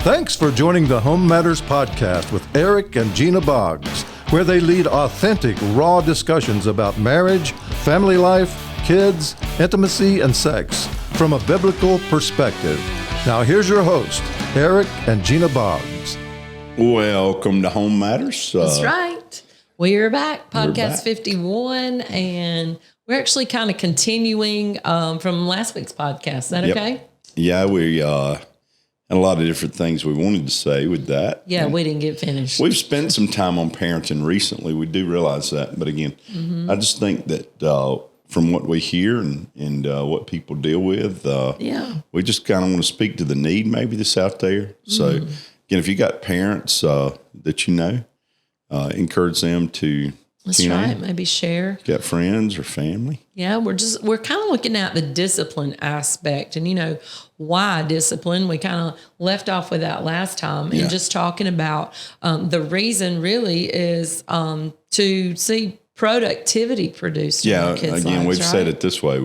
Thanks for joining the HomeMatters podcast with Eric and Gena Boggs, where they lead authentic, raw discussions about marriage, family life, kids, intimacy, and sex from a biblical perspective. Now here's your host, Eric and Gena Boggs. Welcome to HomeMatters. That's right. We're back, podcast 51, and we're actually kind of continuing from last week's podcast. Is that okay? Yeah, we had a lot of different things we wanted to say with that. Yeah, we didn't get finished. We've spent some time on parenting recently. We do realize that. But again, I just think that from what we hear and what people deal with, we just kind of want to speak to the need maybe that's out there. So, again, if you got parents that you know, encourage them to right. Maybe share. Got friends or family. Yeah, we're kind of looking at the discipline aspect, and why discipline. We kind of left off with that last time, and just talking about the reason really is to see productivity produced. In our kids' lives, we've said it this way: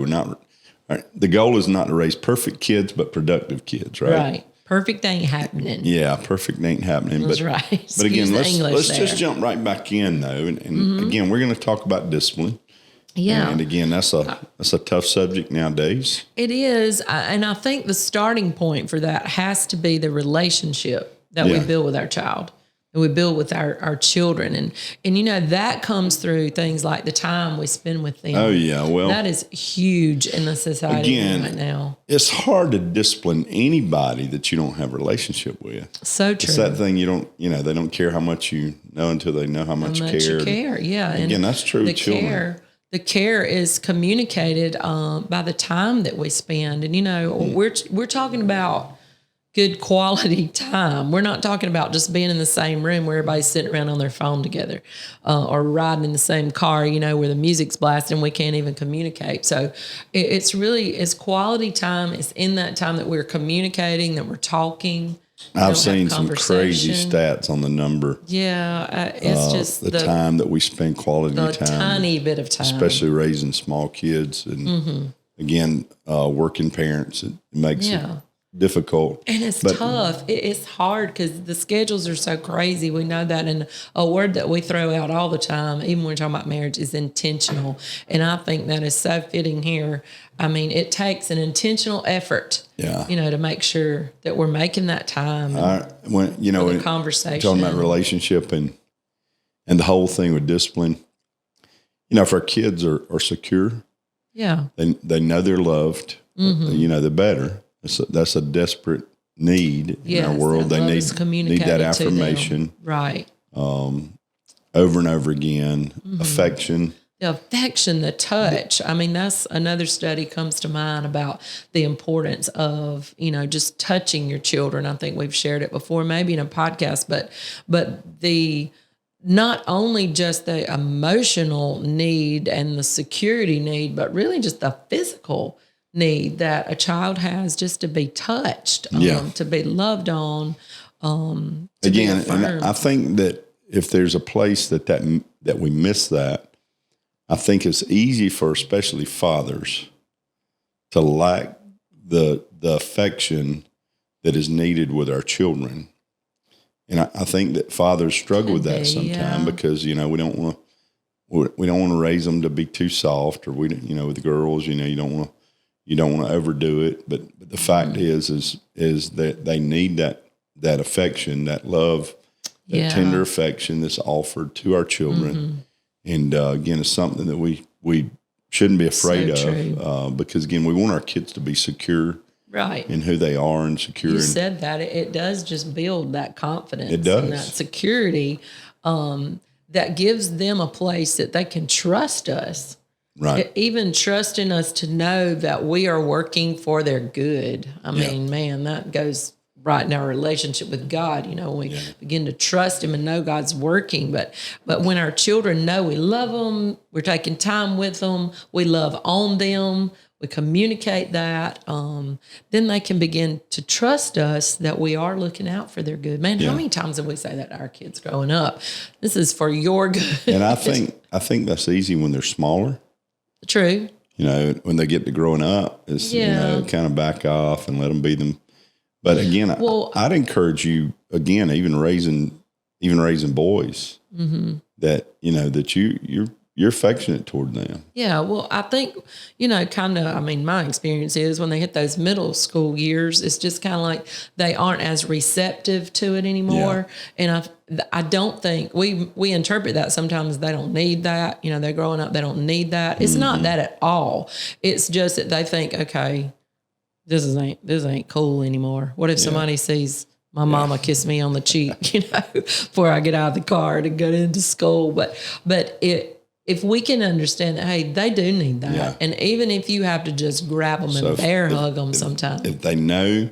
the goal is not to raise perfect kids, but productive kids, right? Right. Perfect ain't happening. Yeah, perfect ain't happening. That's right. But again, let's just jump right back in though, and again, we're going to talk about discipline. Yeah, and again, that's a tough subject nowadays. It is, and I think the starting point for that has to be the relationship that we build with our child, that we build with our children, and that comes through things like the time we spend with them. Oh yeah, well, that is huge in the society right now. It's hard to discipline anybody that you don't have a relationship with. So true. It's that thing they don't care how much you know until they know how much you care. Yeah, and again, that's true with children. The care is communicated by the time that we spend, and we're talking about good quality time. We're not talking about just being in the same room where everybody's sitting around on their phone together, or riding in the same car, where the music's blasting and we can't even communicate. So it's quality time. It's in that time that we're communicating, that we're talking. I've seen some crazy stats on the number. Yeah, it's just the time that we spend quality time. A tiny bit of time. Especially raising small kids. And again, working parents, it makes it difficult. And it's tough. It's hard because the schedules are so crazy. We know that. And a word that we throw out all the time, even when we're talking about marriage, is intentional. And I think that is so fitting here. I mean, it takes an intentional effort, to make sure that we're making that time. When the conversation. Talking about relationship and the whole thing with discipline, if our kids are secure, they know they're loved, they're better. That's a desperate need in our world. They need that affirmation, right? Over and over again, affection. The affection, the touch. I mean, that's another study comes to mind about the importance of, just touching your children. I think we've shared it before, maybe in a podcast, but the not only just the emotional need and the security need, but really just the physical need that a child has just to be touched, to be loved on. Again, and I think that if there's a place that we miss that, I think it's easy for especially fathers to lack the affection that is needed with our children. And I think that fathers struggle with that sometimes because, we don't want to raise them to be too soft, or with the girls, you don't want to overdo it. But the fact is that they need that affection, that love, that tender affection that's offered to our children. And again, it's something that we shouldn't be afraid of because, again, we want our kids to be secure in who they are and secure. You said that. It does just build that confidence. It does. And that security that gives them a place that they can trust us. Right. Even trusting us to know that we are working for their good. I mean, man, that goes right in our relationship with God. We begin to trust Him and know God's working. But when our children know we love them, we're taking time with them, we love on them, we communicate that, then they can begin to trust us that we are looking out for their good. Man, how many times have we say that to our kids growing up? This is for your good. And I think that's easy when they're smaller. True. When they get to growing up, it's kind of back off and let them be But again, Well, I'd encourage you again, even raising boys, that that you're affectionate toward them. yeah, well, I think, kind of, I mean, my experience is when they hit those middle school years, it's just kind of like they aren't as receptive to it anymore. And I don't think we interpret that sometimes they don't need that. They're growing up, they don't need that. It's not that at all. It's just that they think, okay, this ain't cool anymore. What if somebody sees my mama kiss me on the cheek, before I get out of the car to go into school? But if we can understand that, hey, they do need that. And even if you have to just grab them and bear hug them sometimes. If they know,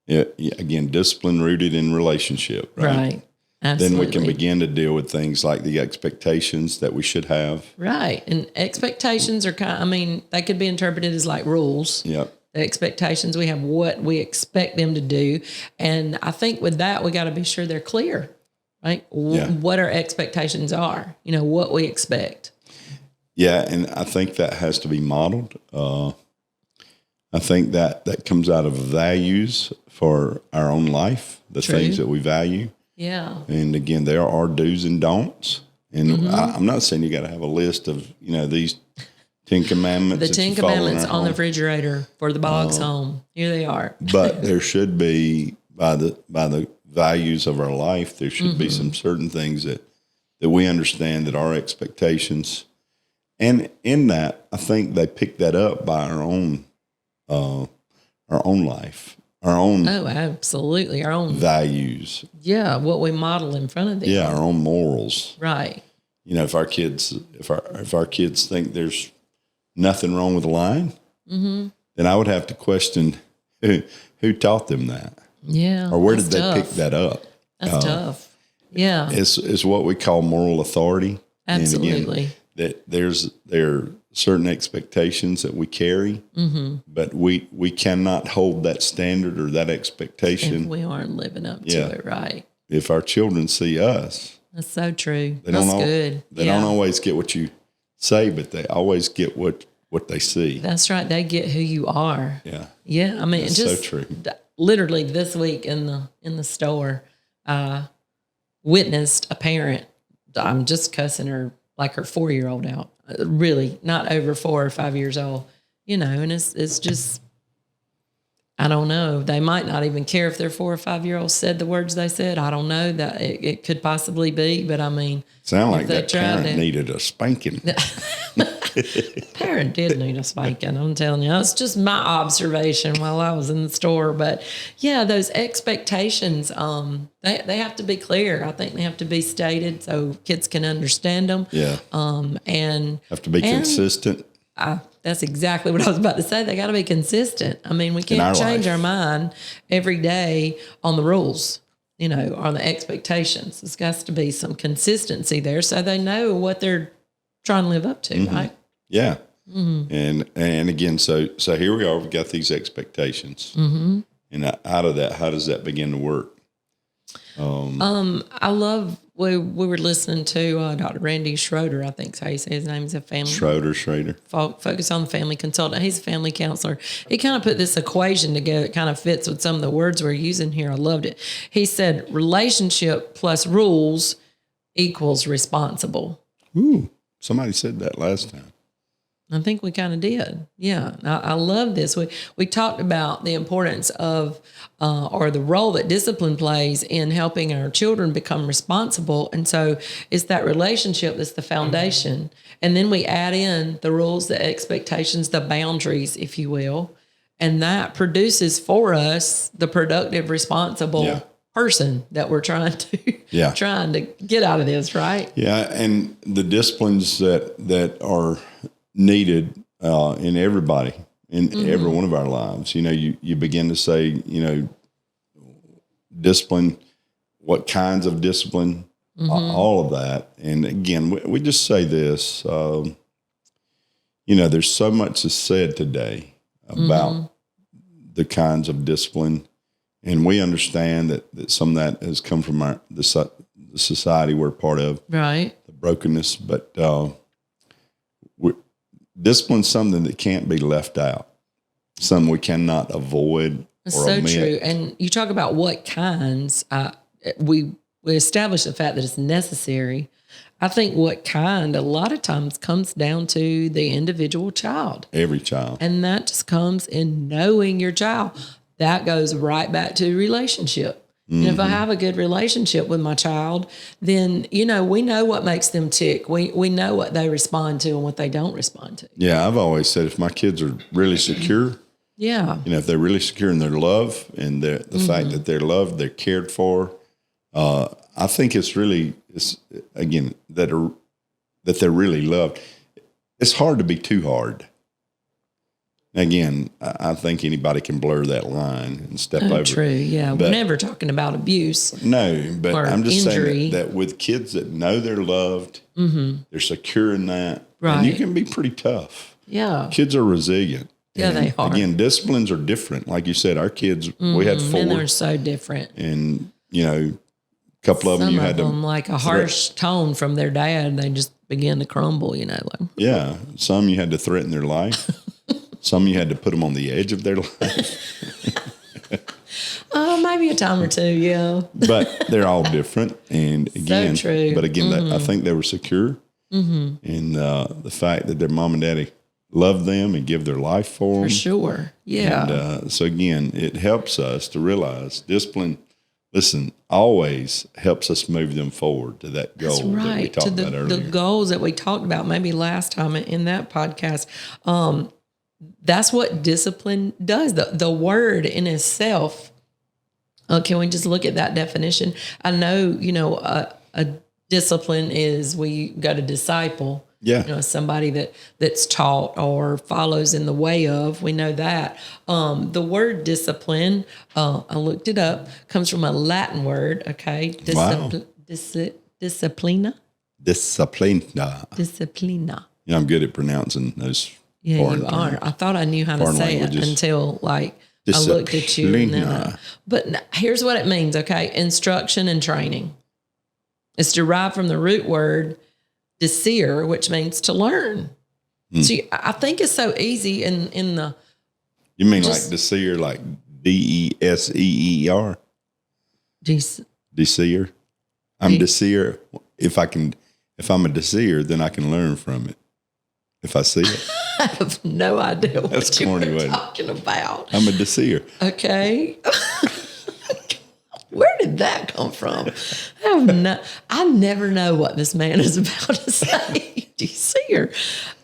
again, discipline rooted in relationship, right? Absolutely. Then we can begin to deal with things like the expectations that we should have. Right. And expectations are they could be interpreted as like rules. Yep. The expectations, we have what we expect them to do. And I think with that, we got to be sure they're clear, right? What our expectations are, what we expect. Yeah. And I think that has to be modeled. I think that comes out of values for our own life, the things that we value. Yeah. And again, there are do's and don'ts. And I'm not saying you got to have a list of, these 10 commandments. The 10 commandments on the refrigerator for the Boggs home. Here they are. But there should be, by the values of our life, there should be some certain things that we understand that our expectations. And in that, I think they pick that up by our own life. Our own absolutely. Our own values. Yeah, what we model in front of them. Yeah, our own morals. Right. If our kids think there's nothing wrong with lying, then I would have to question who taught them that. Yeah. Or where did they pick that up? That's tough. Yeah. It's what we call moral authority. Absolutely. And again, that there are certain expectations that we carry, but we cannot hold that standard or that expectation if we aren't living up to it, right? If our children see us, that's so true. That's good. They don't always get what you say, but they always get what they see. That's right. They get who you are. Yeah. Yeah. I mean, that's just so true. Literally this week in the store, witnessed a parent. I'm just cussing her like her 4-year-old out. Really not over 4 or 5 years old, and it's just, I don't know. They might not even care if their 4 or 5 year old said the words they said. I don't know that it could possibly be, but I mean, sound like that parent needed a spanking. Parent did need a spanking. I'm telling you, it's just my observation while I was in the store. But yeah, those expectations, they have to be clear. I think they have to be stated so kids can understand them. Yeah. And have to be consistent. That's exactly what I was about to say. They got to be consistent. I mean, we can't change our mind every day on the rules, on the expectations. There's got to be some consistency there so they know what they're trying to live up to, right? Yeah. And again, so here we are. We've got these expectations. And out of that, how does that begin to work? I love, we were listening to Dr. Randy Schroeder, I think is how you say his name. He's a family. Schroeder. Focus on the family consultant. He's a family counselor. He kind of put this equation together. It kind of fits with some of the words we're using here. I loved it. He said, relationship plus rules equals responsible. Ooh, somebody said that last time. I think we kind of did. Yeah. I love this. We talked about the importance of, or the role that discipline plays in helping our children become responsible. And so it's that relationship that's the foundation. And then we add in the rules, the expectations, the boundaries, if you will. And that produces for us the productive, responsible person that we're trying to get out of this, right? Yeah. And the disciplines that are needed in everybody, in every one of our lives. You begin to say, discipline, what kinds of discipline, all of that. And again, we just say this, there's so much is said today about the kinds of discipline. And we understand that some of that has come from the society we're part of, right? The brokenness, but discipline's something that can't be left out, something we cannot avoid It's or so omit. true. And you talk about what kinds. We establish the fact that it's necessary. I think what kind a lot of times comes down to the individual child. Every child. And that just comes in knowing your child. That goes right back to relationship. And if I have a good relationship with my child, then, we know what makes them tick. We know what they respond to and what they don't respond to. Yeah, I've always said if my kids are really secure, Yeah. if they're really secure in their love and the fact that they're loved, they're cared for, I think it's again, that they're really loved. It's hard to be too hard. Again, I think anybody can blur that line and step over. True, yeah. We're never talking about abuse. No, but or I'm just injury. saying that with kids that know they're loved, they're secure in that, Right. and you can be pretty tough. Yeah. Kids are resilient. Yeah, And they are. Again, disciplines are different. Like you said, our kids, we had 4. And they're so different. And, a couple of them Some you of had to. them, like a harsh tone from their dad, they just begin to crumble, like. Yeah. Some you had to threaten their life. Some you had to put them on the edge of their life. Maybe a time or two, yeah. But they're all different. And again, true. But again, I think they were secure. And the fact that their mom and daddy loved them and give their life for them. For sure. Yeah. And so again, it helps us to realize discipline, always helps us move them forward to that goal That's right. that we talked about earlier. The goals that we talked about maybe last time in that podcast. That's what discipline does. The word in itself. Can we just look at that definition? I know, a discipline is we go to disciple. Yeah. Somebody that's taught or follows in the way of. We know that. The word discipline, I looked it up, comes from a Latin word, okay? Wow. Disciplina. Disciplina. Yeah, I'm good at pronouncing those foreign you are. terms. I thought I knew how to Foreign say languages. it until I looked at you. And then but here's what it means, okay? Instruction and training. It's derived from the root word desire, which means to learn. So I think it's so easy in the. You mean like desire, like DESEER? Desire. I'm desire. If I'm a desire, then I can learn from it. If I see it. I have no idea what That's you corny, were wasn't it? talking about. I'm a desire. Okay. Where did that come from? I never know what this man is about to say. Do you see her?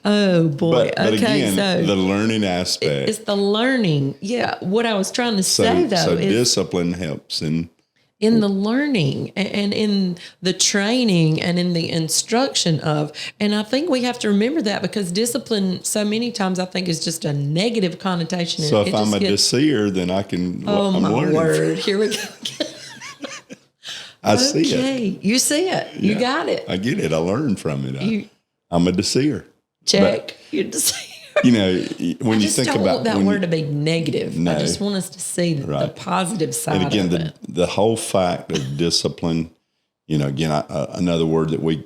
Oh boy. But okay, again, so the learning aspect. it's the learning. Yeah. What I was trying to say though so is discipline helps in the learning and in the training and in the instruction of, and I think we have to remember that because discipline so many times I think is just a negative connotation. So if I'm a desire, then I can. Oh I'm my learning. word! Here we go. I see it. Okay, you see it. You got it. I get it. I learned from it. I'm a desire. Check. You're desire. When you think don't about want that word to be negative. No. I just want us to see the positive side and again, of it. the whole fact of discipline, another word that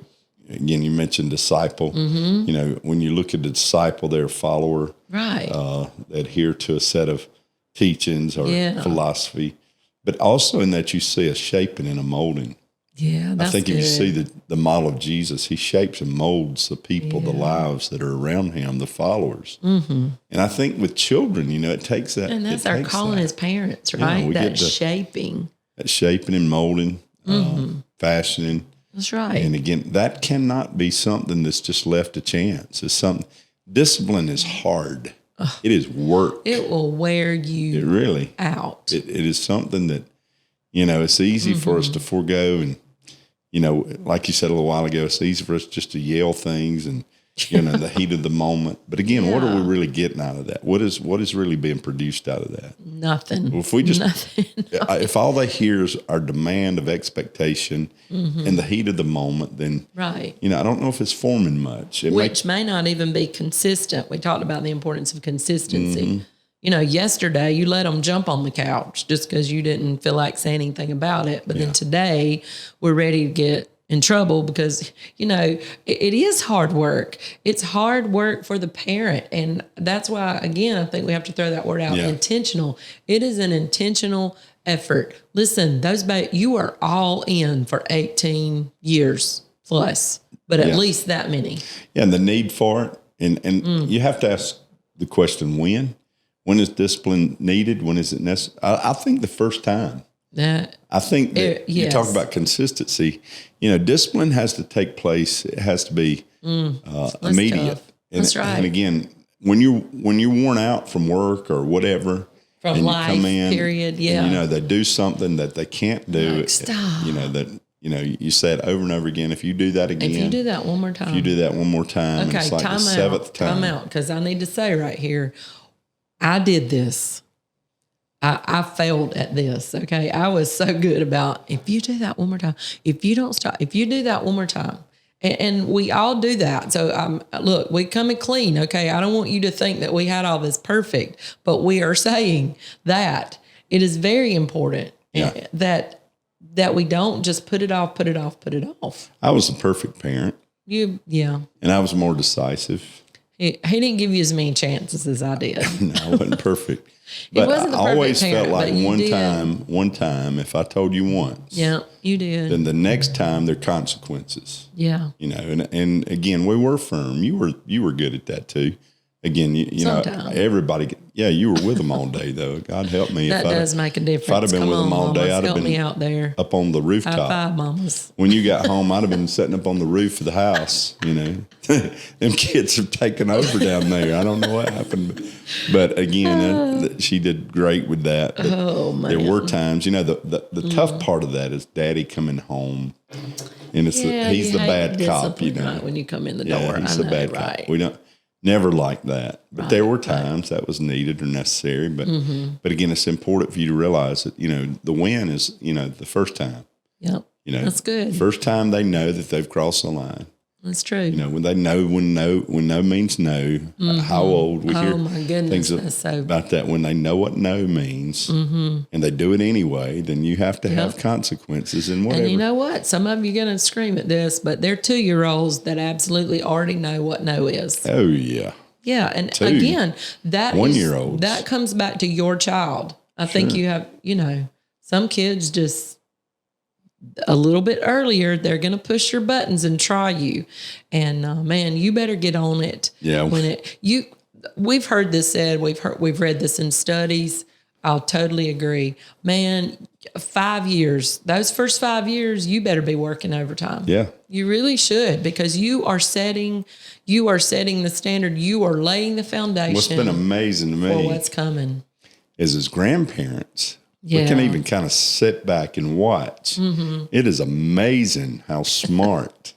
you mentioned disciple. When you look at a disciple, they're a follower. Right. They adhere to a set of teachings or philosophy. But also in that you see a shaping and a molding. Yeah, that's I think good. if you see the model of Jesus, he shapes and molds the people, the lives that are around him, the followers. Mm-hmm. And I think with children, it takes that. And that's our calling as parents, right? That shaping. That shaping and molding, fashioning. That's right. And again, that cannot be something that's just left to chance. It's something. Discipline is hard. It is work. It will wear you out. It is something that, it's easy for us to forego. And, like you said a little while ago, it's easy for us just to yell things and, the heat of the moment. But again, what are we really getting out of that? What is really being produced out of that? Nothing. Well, if we just, Nothing. if all they hear is our demand of expectation and the heat of the moment, then, I don't know if it's forming much. Which may not even be consistent. We talked about the importance of consistency. Yesterday you let them jump on the couch just because you didn't feel like saying anything about it. But then today we're ready to get in trouble because, it is hard work. It's hard work for the parent. And that's why, again, I think we have to throw that word out, intentional. It is an intentional effort. Listen, you are all in for 18 years plus, but at least that many. Yeah, and the need for it. And you have to ask the question, when? When is discipline needed? When is it necessary? I think the first time. I think that you talk about consistency. Discipline has to take place. It has to be immediate. That's right. And again, when you're worn out from work or whatever, from and life, you come in, period. Yeah. And, they do something that they can't do. Like, stop. You say it over and over again. If you do that again, if you do that one more time, okay, it's like the seventh time. Time out, because I need to say right here, I did this. I failed at this. Okay. I was so good about, if you do that one more time, if you don't stop, if you do that one more time, and we all do that. So look, we come in clean. Okay. I don't want you to think that we had all this perfect, but we are saying that it is very important that we don't just put it off. I was a perfect parent. And I was more decisive. He didn't give you as many chances as I did. No, I wasn't perfect. But I always felt like one time, if I told you once. Yeah, you did. Then the next time there are consequences. Yeah. And again, we were firm. You were good at that too. Again, everybody, you were with them all day though. God help me. That does make a difference. If I'd have been with them all day, I'd have been me out there. Up on the rooftop. High five, mamas. When you got home, I'd have been sitting up on the roof of the house, Them kids have taken over down there. I don't know what happened. But again, she did great with that. But man. There were times, the tough part of that is Daddy coming home. And he's the bad cop, Right, when you come in the door. He's the bad cop. We don't. Never like that. But there were times that was needed or necessary. But but again, it's important for you to realize that, the win is, the first time. Yep. That's good. First time they know that they've crossed the line. That's true. When they know when no means no. How old we hear things about that. When they know what no means and they do it anyway, then you have to have consequences and whatever. And you know what? Some of you are going to scream at this, but they're 2-year-olds that absolutely already know what no is. Oh yeah. Yeah, and again, that 1-year-olds. That comes back to your child. I think you have, some kids just a little bit earlier, they're going to push your buttons and try you. And man, you better get on it. Yeah. We've heard this said, we've read this in studies. I'll totally agree. Man, 5 years, those first 5 years, you better be working overtime. Yeah. You really should, because you are setting the standard. You are laying the foundation. What's been amazing to me for what's coming is as grandparents, we can even kind of sit back and watch. It is amazing how smart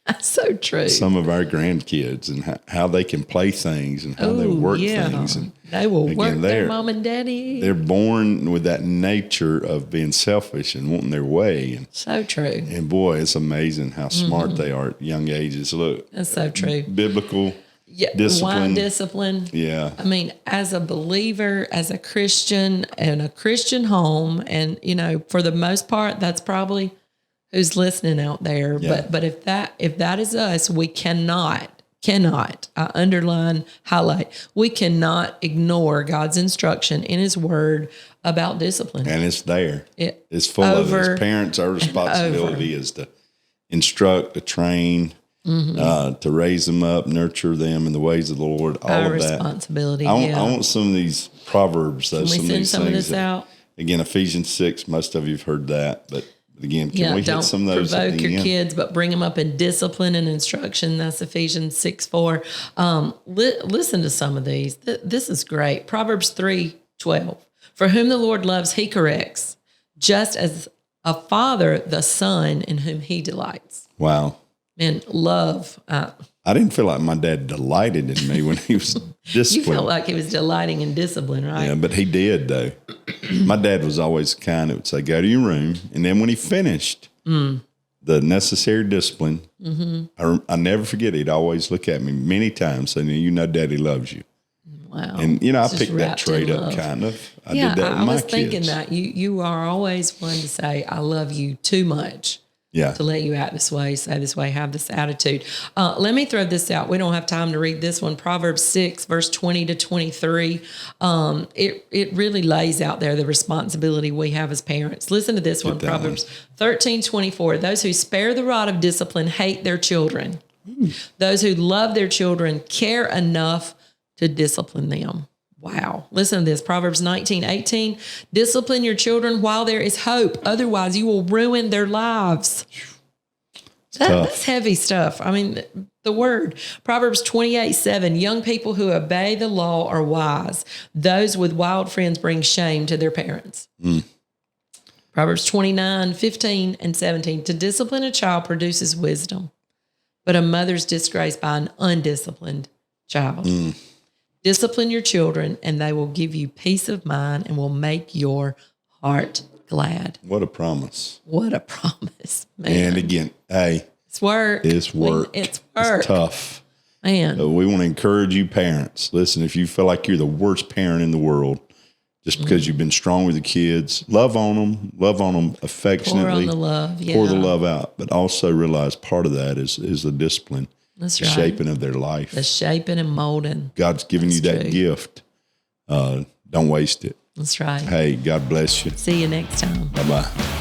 that's so true. Some of our grandkids and how they can play things and how they work things. And they will work their mom and daddy. They're born with that nature of being selfish and wanting their way. And, so true. And boy, it's amazing how smart they are at young ages. Look, that's so true. Biblical. Discipline. Wine discipline. Yeah. I mean, as a believer, as a Christian, in a Christian home, and for the most part, that's probably who's listening out there. Yeah. But if that is us, we cannot, I underline, highlight, we cannot ignore God's instruction in His Word about discipline. And it's there. It's full of it. As parents, our responsibility is to instruct, to train, to raise them up, nurture them in the ways of the Lord. All our of that. Responsibility. I want some of these proverbs. Can we send some of this out? Again, Ephesians 6. Most of you've heard that, but again, can we hit some of those? Don't provoke your kids, but bring them up in discipline and instruction. That's Ephesians 6:4. Listen to some of these. This is great. Proverbs 3:12. For whom the Lord loves, He corrects, just as a father the son in whom He delights. Wow. And love. I didn't feel like my dad delighted in me when he was disciplined. You felt like he was delighting in discipline, right? Yeah, but he did, though. My dad was always kind that would say, go to your room. And then when he finished the necessary discipline, I never forget, he'd always look at me many times saying, Daddy loves you. Wow. And, I picked that trait up kind of. I did that with my kids. I was thinking that you are always one to say, I love you too much. to let you act this way, say this way, have this attitude. Let me throw this out. We don't have time to read this one. Proverbs 6, verse 20 to 23. It really lays out there the responsibility we have as parents. Listen to this one. Proverbs 13, 24. Those who spare the rod of discipline hate their children. Those who love their children care enough to discipline them. Wow. Listen to this. Proverbs 19:18. Discipline your children while there is hope. Otherwise, you will ruin their lives. That's heavy stuff. I mean, the word. Proverbs 28:7. Young people who obey the law are wise. Those with wild friends bring shame to their parents. Proverbs 29:15 and 17. To discipline a child produces wisdom, but a mother's disgrace by an undisciplined child. Discipline your children, and they will give you peace of mind and will make your heart glad. What a promise. What a promise, man. And again, hey. It's work. It's work. It's work. It's tough. Man. So we want to encourage you parents. Listen, if you feel like you're the worst parent in the world, just because you've been strong with the kids, love on them affectionately. Pour on the love, yeah. Pour the love out. But also realize part of that is the discipline. That's the right. shaping of their life. The shaping and molding. God's given you that gift. Don't waste it. That's right. Hey, God bless you. See you next time. Bye-bye.